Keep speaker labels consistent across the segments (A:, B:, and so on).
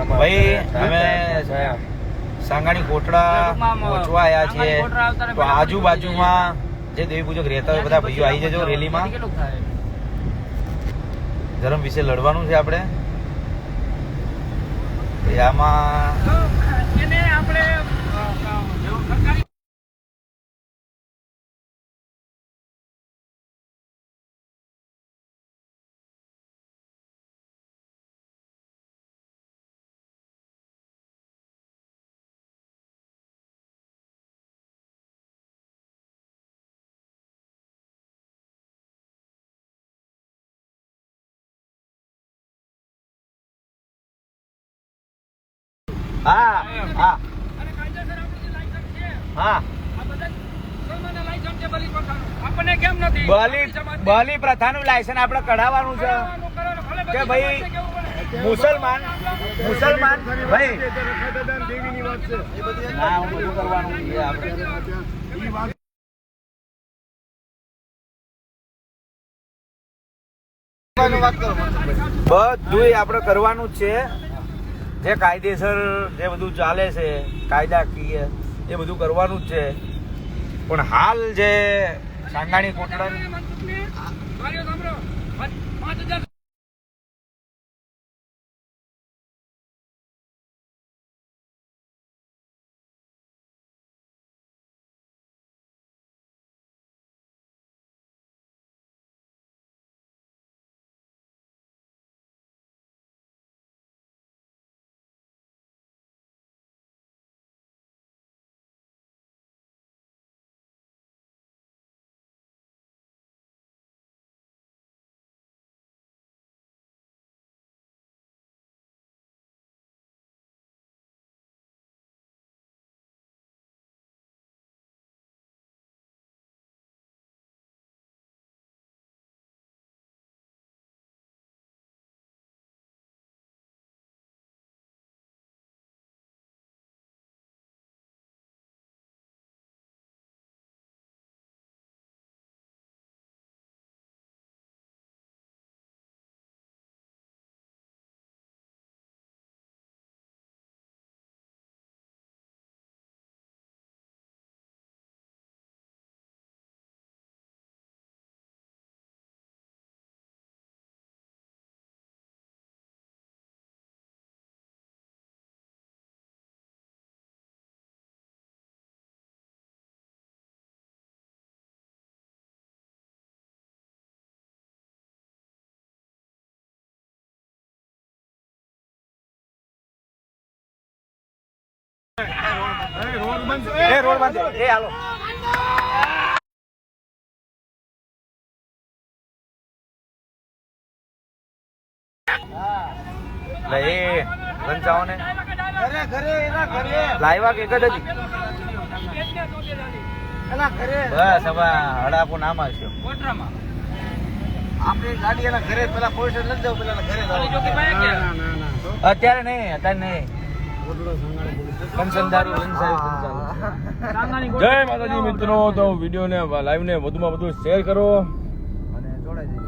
A: ભાઈ અમે સાંગાણી કોટડા પહોંચવા આવ્યા છીએ તો આજુબાજુમાં જે દેવી પૂજક રહેતા હોય બધા ભાઈઓ આવી જજો રેલીમાં. ધર્મ વિશે લડવાનું છે આપણે. આમાં હા હા હા બલી પ્રથાનું લાયસન્સ આપણે કઢાવવાનું છે કે ભાઈ મુસલમાન ભાઈ બધું આપણે કરવાનું જ છે. જે કાયદેસર જે બધું ચાલે છે કાયદાકીય એ બધું કરવાનું જ છે. પણ હાલ જે સાંગાણી કોટડા રોડ બંધ એ હાલો લંચાઓ ને લાવ્યા કે જ હતી બસ હવે હડાપો નામ આવશે આપણી ગાડી એના ઘરે પેલા પોલીસ લઈ જાવ પેલા ઘરે અત્યારે નહીં
B: જય માતાજી મિત્રો. તો વિડીયો ને લાઈવ ને વધુમાં વધુ શેર કરો
A: અને જોડાઈ જજો.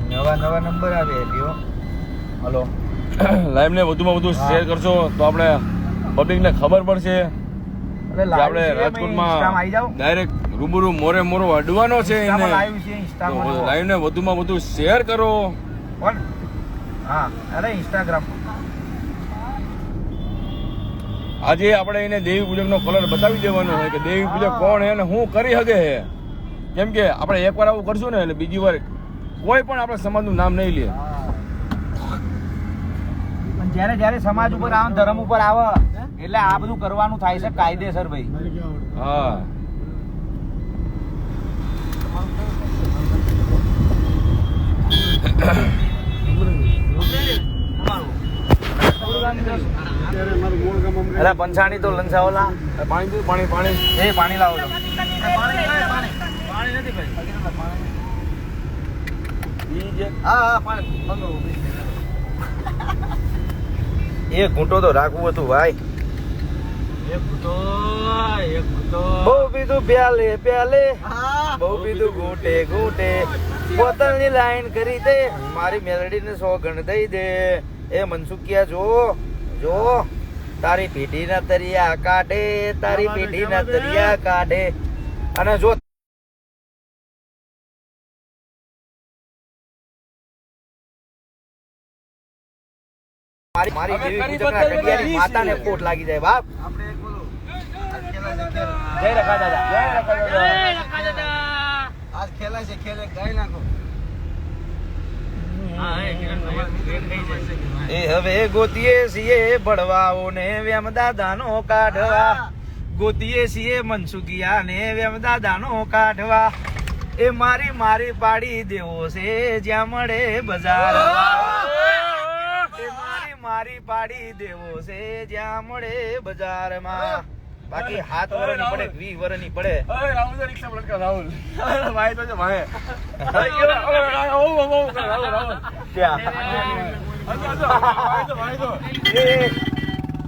A: નવા નંબર આવે લ્યો. હલો
B: લાઈવ ને વધુમાં વધુ શેર કરશો તો આપણે પબ્લિક ને ખબર પડશે કે આપણે રાજકોટમાં ડાયરેક્ટ રૂબરૂ મોરો અડવાનો છે એને. લાઈવ ને વધુમાં વધુ શેર કરો.
A: હા અરે ઇન્સ્ટાગ્રામ
B: આજે આપણે એને દેવી પૂજક નો કલર બતાવી દેવાનો છે કે દેવી પૂજક કોણ છે અને શું કરી શકે છે. કેમ કે આપણે એકવાર આવું કરશું ને એટલે બીજી વાર કોઈ પણ આપણા સમાજનું નામ નહીં લે.
A: જયારે સમાજ ઉપર આવે ધર્મ ઉપર આવે એટલે આ બધું કરવાનું થાય છે કાયદેસર ભાઈ.
B: હા
A: અરે પંચાણી તો લંચાઓલા
B: પાણી
A: એ પાણી લાવો છો. એક ઘૂંટો તો રાખવું હતું ભાઈ. બહુ પીધું પ્યાલે બહુ પીધું ઘૂંટે બોતલની લાઈન કરી દે મારી મેલડી ને 100 ગણ દઈ દે એ મનસુખિયા જો તારી પેઢીના તરિયા કાઢે, તારી પેઢીના તરિયા કાઢે. અને જો મારી દેવી પૂજકના કડિયાની માતાને ખોટ લાગી જાય બાપ. જય રખા દાદા, જય રખા દાદા. આજ ખેલાય છે, ખેલે ગાય નાખો. એ હવે ગોતીએ છીએ બળવાઓ ને વેમ દાદાનો કાઢવા, ગોતીએ છીએ મનસુખિયા ને વેમ દાદાનો કાઢવા. એ મારી પાડી દેવો છે જ્યાં મળે બજાર, મારી પાડી દેવો છે જ્યાં મળે બજારમાં. બાકી 7 વર્ષની પડે 20 વર્ષની પડે. રાહુલ રિક્ષા પલટકા રાહુલ ભાઈ તો છે ભાઈ.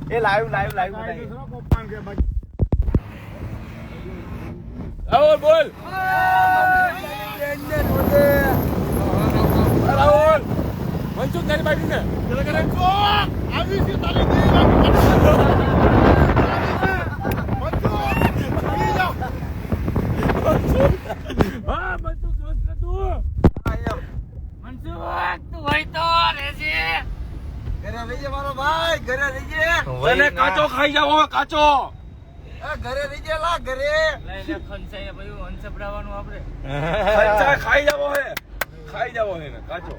A: એ લાઈવ
B: રાહુલ બોલ. રાહુલ મનસુખ તારી બાજુ ને આવી છે તારી કાચો ખાઈ જાવ કાચો ઘરે રહી ગયેલા ઘરે ખાઈ જાવ હે ને કાચો.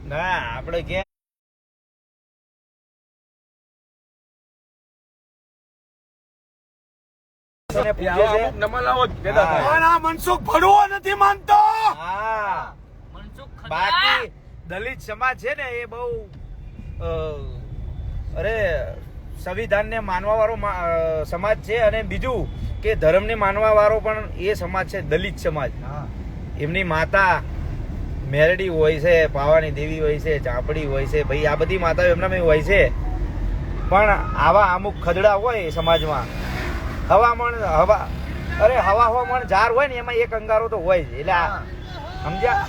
A: ના આપણે કે
B: મનસુખ ભણવો નથી માનતો.
A: બાકી દલિત સમાજ છે ને એ બહુ સંવિધાન ને માનવા વાળો સમાજ છે. અને બીજું કે ધર્મ ને માનવા વાળો પણ એ સમાજ છે દલિત સમાજ. એમની માતા મેરડી હોય છે, પાવાની દેવી હોય છે, ચાંપડી હોય છે, ભાઈ આ બધી માતાઓ એમનામાં હોય છે. પણ આવા અમુક ખદડા હોય સમાજમાં, હવામાન ઝાર હોય ને એમાં એક અંગારો તો હોય જ. એટલે સમજ્યા.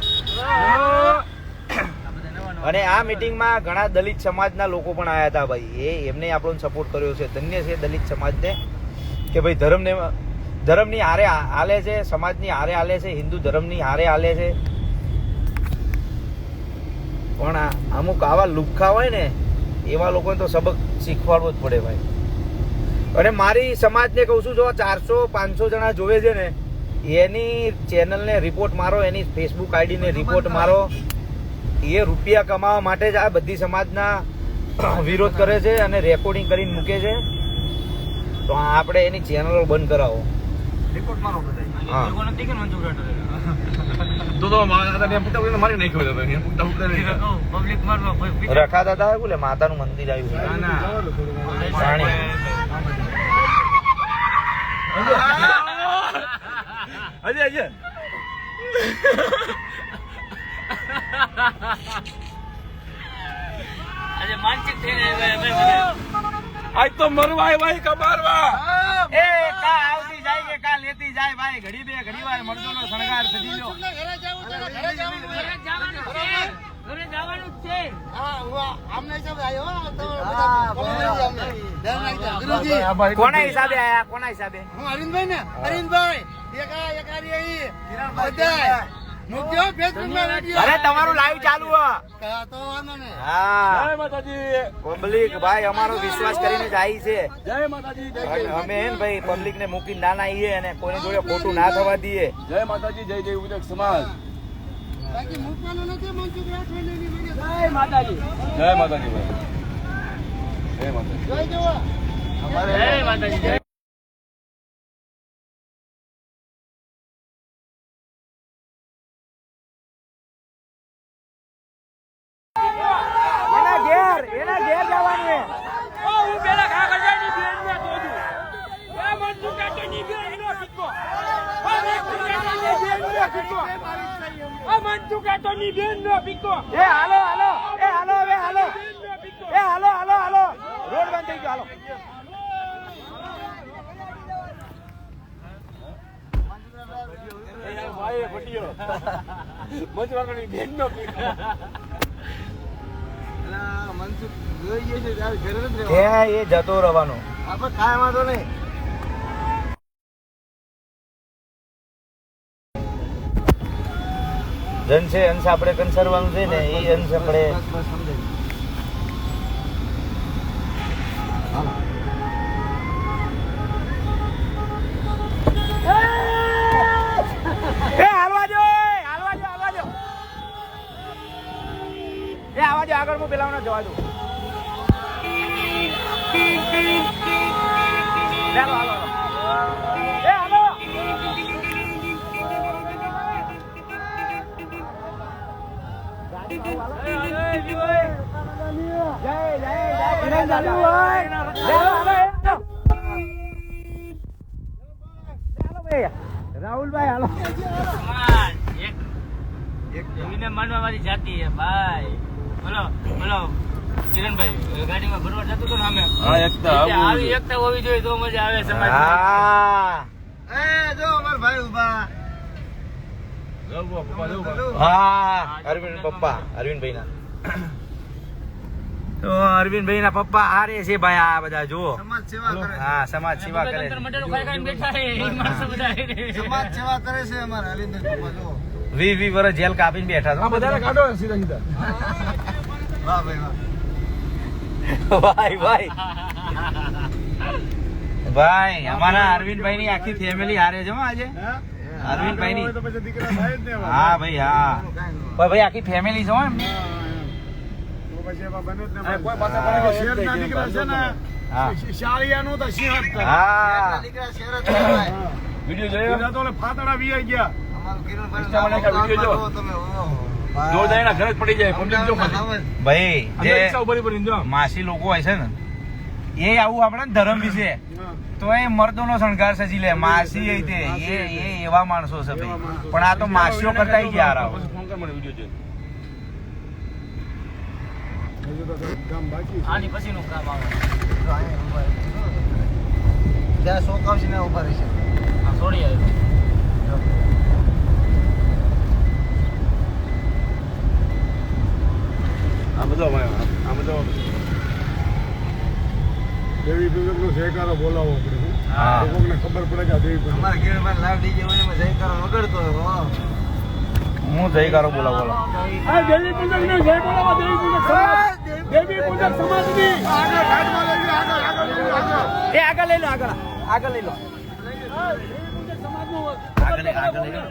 A: અને આ મીટિંગમાં ઘણા દલિત સમાજના લોકો પણ આવ્યા હતા ભાઈ. એમને આપણો સપોર્ટ કર્યો છે. ધન્ય છે દલિત સમાજને કે ભાઈ ધર્મની હારે હાલે છે, સમાજની હારે હાલે છે, હિન્દુ ધર્મની હારે હાલે છે. પણ અમુક આવા લુખ્ખા હોય ને એવા લોકોને તો સબક શીખવાડવો જ પડે ભાઈ. અને મારી સમાજને કહું છું, જો 400-500 જણા જોવે છે ને એની ચેનલને રિપોર્ટ મારો, એની ફેસબુક આઈડીને રિપોર્ટ મારો. એ રૂપિયા કમાવા માટે જ આ બધી સમાજના વિરોધ કરે છે અને રેકોર્ડિંગ કરીને મૂકે છે. તો આપણે એની ચેનલો બંધ કરાવો. રિપોર્ટ મારો બધા. રખા દાદા બોલે માતાનું મંદિર આવ્યું.
B: આજ તો મરવાય ભાઈ કબારવા.
A: એ કા આવતી જાય કે કા લેતી જાય ભાઈ. ઘડી બે ઘડી વાર મરદોનો શણગાર સજી લો. ઘરે જવાનું છે. કોના હિસાબે આયા? કોના હિસાબે?
C: હું અરવિંદભાઈ ને અરવિંદભાઈ
A: અરે તમારું લાઈવ ચાલુ
C: તો
A: હા પબ્લિક ભાઈ અમારો વિશ્વાસ કરીને જ આવી છે.
B: જય માતાજી.
A: અમે એમ ભાઈ પબ્લિક ને મૂકીને ના આવીએ અને કોઈને જોડે ખોટું ના થવા દઈએ.
B: જય માતાજી. જય જય ઉદક સમાજ.
C: બાકી મૂકવાનું નથી. મનસુખ રાઠોડની
B: જય માતાજી. જય માતાજી ભાઈ. જય માતાજી.
C: જય જવા.
B: જય માતાજી.
A: એના ઘેર જવાનું.
B: હું પેલા કાગળની બેન ને જોડું. એ મનસુખ કાકાની બેન નો સિક્કો. મનસુખ કાકાની બેન નો સિક્કો.
A: એ હાલો હાલો. એ હાલો હવે હાલો. એ હાલો હાલો હાલો. રોડ બંધ થઈ ગયો. હાલો
B: ભાઈ પટીયો. મનસુખ કાકાની બેન નો સિક્કો.
A: એ જતો રહેવાનો.
C: આપણે કાંઈ વાંધો નહીં.
A: જન છે અંશ આપણે કંસરવાનું છે ને એ અંશ આપણે આગળ હું પેલા જવા દઉં. ચાલો હાલો એ હાલો. રાહુલભાઈ હાલો.
D: માનવા વાળી જાતિ છે ભાઈ. બોલો બોલો કિરણભાઈ, ગાડીમાં બરોબર જતું હતું ને અમે
B: હા, એકતા
D: આવી એકતા હોવી જોઈએ તો મજા આવે સમાજ.
C: જો અમારા ભાઈ ઉભા.
A: હા અરવિંદ પપ્પા, અરવિંદભાઈ ના તો અરવિંદભાઈ ના પપ્પા આ રે છે ભાઈ. આ બધા જુઓ
C: સમાજ સેવા કરે.
A: હા સમાજ સેવા કરે છે.
D: મંડળો ખાઈ ખાઈને બેઠા છે એ માણસો બધા.
C: સમાજ સેવા કરે છે અમારા હરીન્દ્ર પપ્પા. જો
A: 20 વર્ષ જેલ કાપીને બેઠા
B: આ બધાને કાઢો સીધા સીધા.
C: વાહ ભાઈ વાહ.
A: તો ભાઈ ભાઈ ભાઈ અમારા અરવિંદભાઈ ની આખી ફેમિલી હારે છે હો આજે. અરવિંદભાઈ ની હા ભાઈ હા પણ ભાઈ આખી ફેમિલી છે હો એમ.
B: કોઈ પાસે શેરના દીકરા છે ને
A: હા
B: શાળિયાનું તો સિંહ
A: હા
C: દીકરા શેર જ કહેવાય.
B: વિડિયો જોયો તો ફાતડા વી ગયા.
C: અમારું કિરણભાઈ
B: ઇન્સ્ટામાં નાખ્યા વિડીયો જો.
C: તમે
B: જો જાય ના ઘરે જ પડી જાય પબ્લિક જો
A: ભાઈ
B: અંદર
A: જે
B: રિક્ષા ઉભરી પડી જો.
A: માસી લોકો હોય છે ને એ આવું આપણે ધર્મ વિશે તો એ મર્દો નો શણગાર સજી લે. માસી એ તે એ એવા માણસો છે ભાઈ. પણ આ તો માસીઓ કરતા ગયા હારા.
B: પછી ફોન કર મને વિડિયો જોઈ.
D: આની પછીનું કામ આવે.
C: જ્યાં શોખ આવશે ને ઉભા રહેશે.
D: આ છોડી આવ્યો.
B: આ બધો આ બધો દેવી પૂજક નો સહકારો બોલાવો પડે.
A: હા.
B: લોકોને ખબર પડે કે આ દેવી પૂજક
C: અમારા કિરણભાઈ લાવ ડીજે હોય એમાં જયકારો વગાડતો હોય. વાહ.
A: હું જયકારો બોલાવો બોલો.
B: આ દેવી પૂજક ને જય બોલાવો. દેવી પૂજક સમાજ દેવી પૂજક સમાજની આગળ ઘાટમાં લઈ લો. આગળ
A: એ આગળ લઈ લો આગળ આગળ લઈ લો આગળ લઈ લો.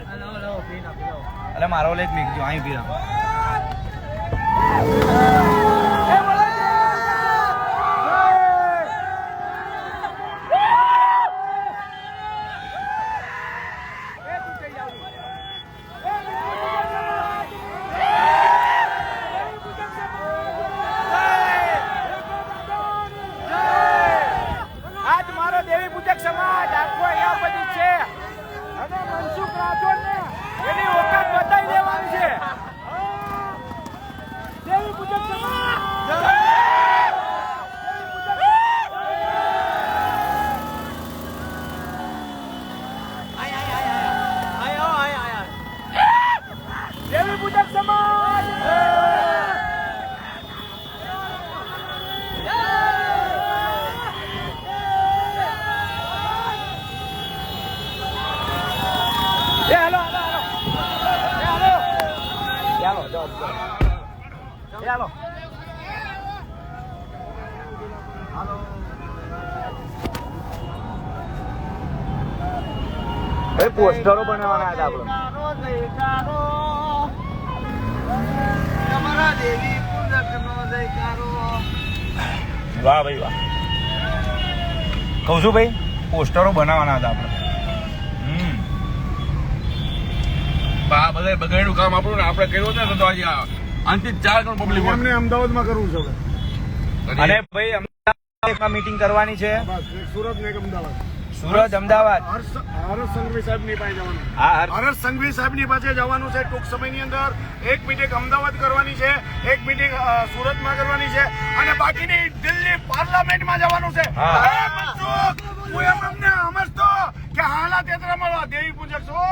A: અરે મારો લેખ મીકજો અહીં પીરા. આજ મારો દેવી પૂજક સમાજ આખો અહીંયા બધી છે અને મનસુખ રાઠોડને એની ઓકાત બતાવી દેવાની છે. દેવી પૂજક સમાજ દેવી પૂજક સમાજ હાલો હાલો હાલો ચાલો ચાલો ભાઈ પોસ્ટરો બનાવવાના હતા આપણે.
C: જયકારો અમારા દેવી પૂજકનો જયકારો.
A: વાહ ભાઈ વાહ. કહું છું ભાઈ પોસ્ટરો બનાવવાના હતા આપણે.
B: આ બધા બગાડ્યું કામ આપણું ને આપણે કર્યું ને તો આજે આનથી 4 કરોડ પબ્લિક
E: અમને અમદાવાદમાં કરવું છે હવે.
A: અને ભાઈ અમદાવાદમાં મીટિંગ કરવાની છે.
E: બસ એક સુરત ને એક અમદાવાદ.
A: સુરત અમદાવાદ
E: હર્ષ સંઘવી સાહેબ ની પાસે જવાનું.
A: હા
E: હર્ષ સંઘવી સાહેબ ની પાસે જવાનું છે ટૂંક સમયની અંદર. એક મીટિંગ અમદાવાદ કરવાની છે, એક મીટિંગ સુરતમાં કરવાની છે અને બાકીની દિલ્હી પાર્લામેન્ટમાં જવાનું છે.
A: હા.
E: હે મનસુખ, હું એમ અમને સમજતો કે હાલા તેતરામાં દેવી પૂજક છો.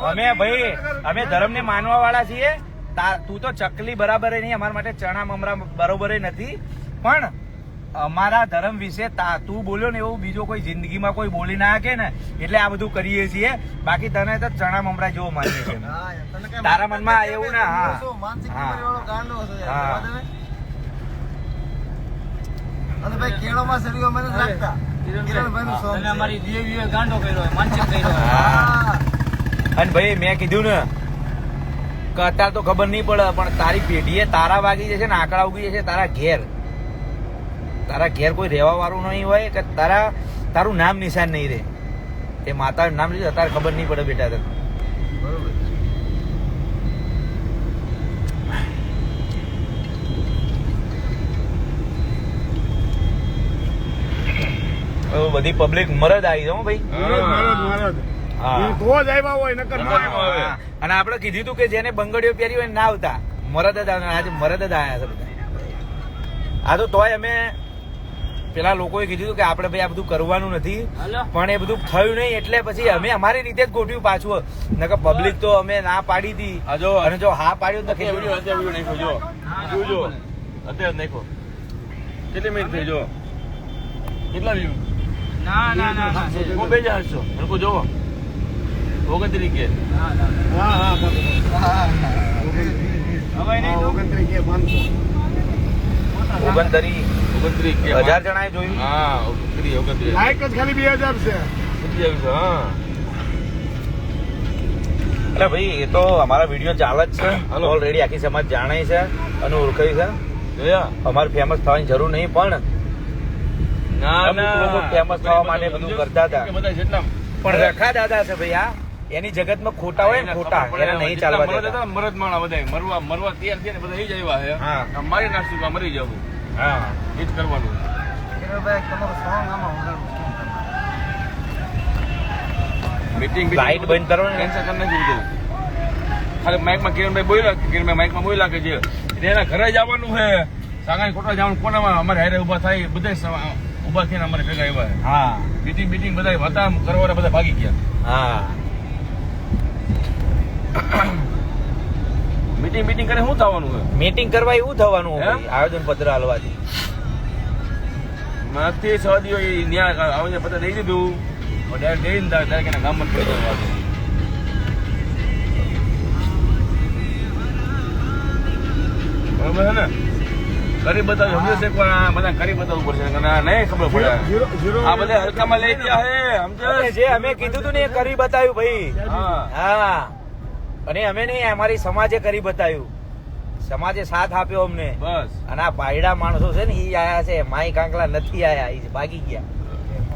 A: અમે ભાઈ અમે ધર્મ ને માનવા વાળા છીએ. તું તો ચકલી બરાબર નહીં, અમારા માટે ચણા મમરા બરોબર નથી, પણ અમારા ધર્મ વિશે તું બોલ્યો ને એવું બીજો કોઈ જિંદગીમાં કોઈ બોલી ના શકે ને, એટલે આ બધું કરીએ છીએ. બાકી તને તો ચણા મમરા જેવો માનીએ છીએ તારા મનમાં એવું ના. હા
C: અને ભાઈ કેળોમાં સળીઓ મને રાખતા કિરણભાઈનું song
D: અને
C: છે.
D: અમારી દેવીઓએ ગાંડો કર્યો હોય, માનસિક કર્યો હોય.
A: હા. અને ભાઈ મેં કીધું ને કે અત્યારે તો ખબર નહીં પડે, પણ તારી પેઢીએ તારા વાગી જશે ને આંકડા ઉગી જશે તારા ઘેર કોઈ રહેવા વાળું નહીં હોય કે તારું નામ નિશાન નહીં રહે. તે માતાનું નામ લીધું અત્યારે ખબર નહીં પડે બેટા તને.
C: બરોબર.
A: હવે બધી પબ્લિક મરદ આવી જાઓ ભાઈ. હા.
E: તો જ આવ્યા હોય નકર ન આવ્યા હોય.
A: હા. અને આપણે કીધું હતું કે જેને બંગડીઓ પહેરી હોય ના આવતા, મરદ જ આવે. આજે મરદ જ આવ્યા છે બધા. આ તો તોય અમે પેલા લોકોએ કીધું હતું કે આપણે ભાઈ આ બધું કરવાનું નથી,
D: હાલો.
A: પણ એ બધું થયું નહીં એટલે પછી અમે અમારી રીતે જ ગોઠવ્યું પાછું. નકર પબ્લિક તો અમે ના પાડી હતી,
B: આ જો
A: અને જો હા પાડ્યું તો
B: અત્યારે વિડીયો નાખ્યો જો જોજો અત્યારે નાખ્યો કેટલી મિનિટ થઈ જો કેટલા વ્યૂ
D: ના ના ના ના.
B: હું 2800 મને જોવો 29 કે
D: ના, ના.
E: હા
D: હવે નહીં તો.
E: 29 કે 500.
A: 29
B: 29 કે
A: 1000 જણાએ જોયું.
B: હા 29
E: લાયક જ ખાલી 2000 છે.
B: હા
A: એટલે ભાઈ એ તો અમારા વિડીયો ચાલે જ છે,
B: હાલો.
A: ઓલરેડી આખી સમાજ જાણે છે અને ઓળખાય છે.
B: જોયા
A: અમારે ફેમસ થવાની જરૂર નહીં, પણ
B: ના
A: અમુક લોકો famous થવા માટે બધું કરતા હતા.
B: બધા જેટલા
A: પણ રખા દાદા છે ભાઈ. આ એની જગતમાં ખોટા હોય ને ખોટા એને નહીં ચાલવા દેતા.
B: મરદ માણા બધા મરવા તૈયાર થઈને બધા એ જ આવ્યા છે
A: હા.
B: આમ મારી નાખશું કે મરી જવું
A: હા
B: એ જ કરવાનું
C: કિરણભાઈ તમારું song આમાં વગાડવું.
B: મીટિંગ
A: લાઈટ બંધ કરો ને.
B: કેન્સલ કરી નાખ્યું બધું. ખાલી માઇકમાં કિરણભાઈ બોલ્યા કે જે એના ઘરે જવાનું છે સાંગાઈ કોટડા જવાનું કોનામાં અમારે હારે ઉભા થાય બધા ઉભા થઈને અમારે ભેગા આવ્યા છે.
A: હા
B: મીટિંગ બધા હતા કરવા બધા ભાગી ગયા
A: હા
B: મીટિંગ કરે શું થવાનું છે
A: મીટિંગ કરવા એવું થવાનું હોય
B: એમ?
A: ભાઈ, આયોજન પત્ર હાલવાથી.
B: માથી સવાદીઓ ન્યા આવીને પતા દઈ દીધું ડાયરેક્ટ જઈને ડાયરેક્ટ એના ગામમાં પડી જવાનું બરોબર છે ને કરી બતાવ્યું સમજે છે કોઈ આ બધા કરી બતાવવું પડશે અને આ નહીં ખબર પડે આ બધા હલકામાં લઈ ગયા હે
A: અને
B: સમજે
A: જે અમે કીધું હતું ને એ કરી બતાવ્યું ભાઈ.
B: હા
A: હા અને અમે નહીં, અમારી સમાજે કરી બતાવ્યું. સમાજે સાથ આપ્યો અમને.
B: બસ
A: અને આ પાયડા માણસો છે ને એ આયા છે, માઈ કાંકલા નથી આયા, એ ભાગી ગયા.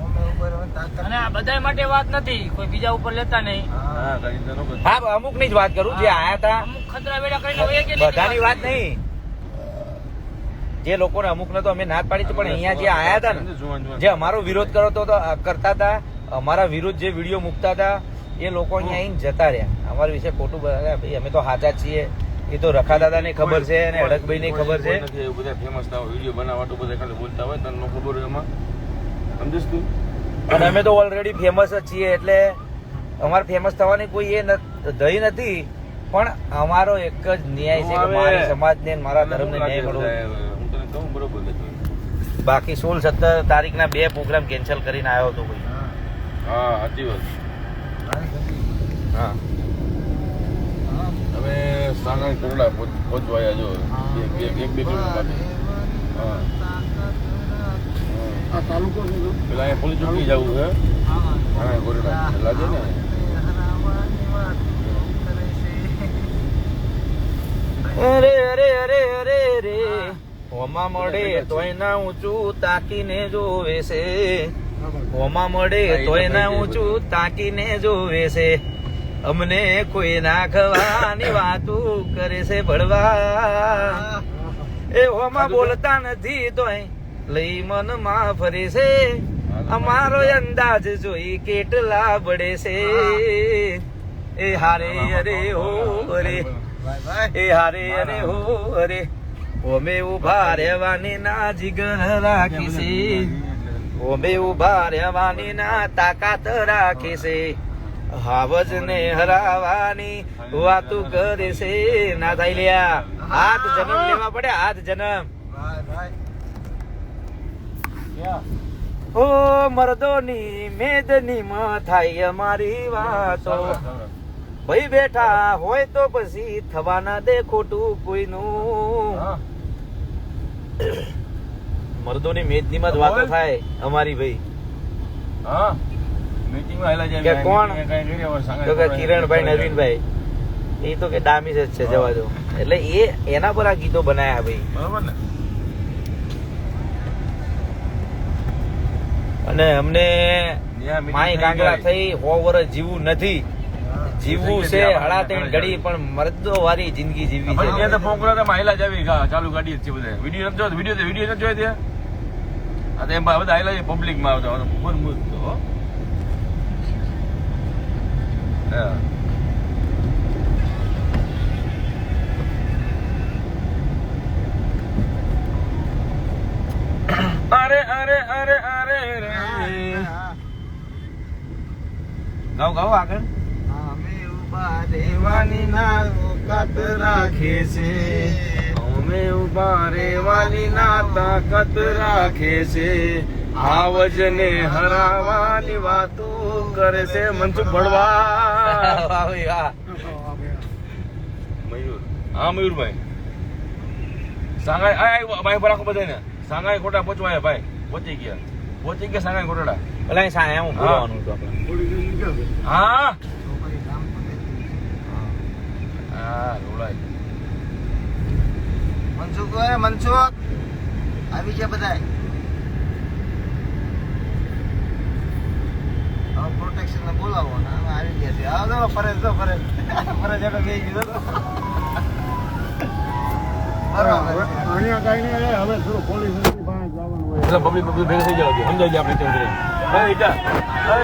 C: અમે ઉપર હોય ને તાકાત.
D: અને આ બધા માટે વાત નથી, કોઈ બીજા ઉપર લેતા નહીં.
B: હા કઈ ચિંતા ન કરજો.
A: હા અમુક ની જ વાત કરું, જે આયા હતા
D: અમુક ખતરા વેડા કરીને વહી ગયા.
A: બધાની વાત નહીં. જે લોકોને અમુક ને તો અમે ના જ પાડી છે, પણ અહીંયા જે આયા હતા ને,
B: જુવાન
A: જે અમારો વિરોધ કરતા હતા, અમારા વિરુદ્ધ જે વિડીયો મૂકતા હતા, એ લોકો અહીંયા આવીને જતા રહ્યા. અમારા વિશે ખોટું બોલ્યા. ભાઈ અમે તો સાચા છીએ, એ તો રખા દાદા ને ખબર છે અને અડકભાઈ ને ખબર છે.
B: કોઈ નથી, એવું બધા ફેમસ થાય વિડીયો બનાવવા બધા ખાલી બોલતા હોય તને ન ખબર હોય એમાં સમજીશ તું
A: અને અમે તો ઓલરેડી ફેમસ જ છીએ, એટલે અમારે ફેમસ થવાની કોઈ એ દઈ નથી, પણ અમારો એક જ ન્યાય છે કે મારી સમાજને અને મારા ધર્મને ન્યાય મળવો.
B: હું તને કહું બરોબર નથી.
A: બાકી 16-17 તારીખના 2 પ્રોગ્રામ કેન્સલ કરીને આવ્યો હતો ભાઈ.
B: હા સાચી વાત
A: હા
B: હવે સાંગા કોરડા પહોંચવાયા જો એક બે કિલોમીટર બાકી. હા
E: આ તાલુકો છે જો.
B: પેલા અહીંયા પોલીસ ચોકી જવું છે સાંગા કોરડા લાગે ને
A: અરે અરે અરે અરે રે હોમાં મળે તોય ના ઊંચું તાકીને જોવે છે. હોમાં મળે તોય ના ઊંચું તાકીને જોવે છે. અમને કોઈ ના ખવાની વાતું કરે છે ભળવા. એ હોમાં બોલતા નથી તોય લઈ મનમાં ફરે છે. અમારો અંદાજ જોઈ કેટલા બળે છે. એ હારે અરે હો રે, એ હારે અરે હો રે, ઓમે ઉભા રહેવાની ના જીગર રાખી છે. ઓમે ઉભા રહેવાની ના તાકાત રાખી છે. હાવજ ને હરાવાની વાતું કરે છે ના થાય લ્યા. હાથ જન્મ લેવા પડે, હાથ જન્મ. ઓ મર્દોની મેદની માં થાય અમારી વાતો. ભાઈ બેઠા હોય તો પછી થવા ના દે ખોટું કોઈનું. મર્દોની મેદની માં જ વાતો થાય અમારી ભાઈ.
B: હા મીટિંગમાં હેલા જાય
A: કે કોણ?
B: કઈ કરી હવે સાંગા
A: તો કે કિરણભાઈ નવીનભાઈ એ તો કે ડામી જ છે, જવા દો. એટલે એ એના પર આ ગીતો બનાયા ભાઈ.
B: બરોબર ને
A: અને અમને
B: ત્યાં meeting
A: માય
B: થઈ
A: કાંગરા
B: ગઈ.
A: થઈ 100 વર્ષ જીવવું નથી. જીવવું છે હળાતેણ ઘડી, પણ મર્દો વાળી જિંદગી જીવવી
B: આપણે ત્યાં
A: છે.
B: તો ફોન કર્યો તો માહિલા જ આવી ચાલુ ગાડી જ છે બધા. વિડીયો નથી જોયો, વિડીયો નથી જોયો ત્યાં. આ તો એમ બધા આયેલા છે પબ્લિકમાં આવતા ફોન મૂકતો હો. હા. અરે અરે અરે અરે રે
A: ગાઓ ગાઓ આગળ.
C: અમે ઉભા રહેવાની ના તાકાત રાખે છે.
B: અમે ઉભા રેવાની ના તાકાત રાખે છે. આવજને હરાવાની વાતો કરે છે. મનસુખ ભડવા.
A: વાહ ભાઈ વાહ.
B: મયુર, હા મયુરભાઈ સાંગાઈ ભાઈ પર આખો બધાને સાંગાઈ ખોટા પહોંચવાયા ભાઈ. પહોંચી ગયા સાંગાઈ ખોટાડા.
A: પેલા અહીં સાયા હું બોલવાનું હતું આપણે.
B: હા
C: છોકરી કામ તો લેતી છે.
B: હા રોડાય.
C: મનસુખ ઓય મનસુખ આવી ગયા બધા. હવે પ્રોટેક્શન ને બોલાવો ને હવે આવી ગયા છે. આવો તો ફરજ તો ફરજ ફરજ એટલે બે કીધું તો બરાબર છે.
B: એટલે પબ્લિક ભેગા થઈ જાવ સમજાય આપણે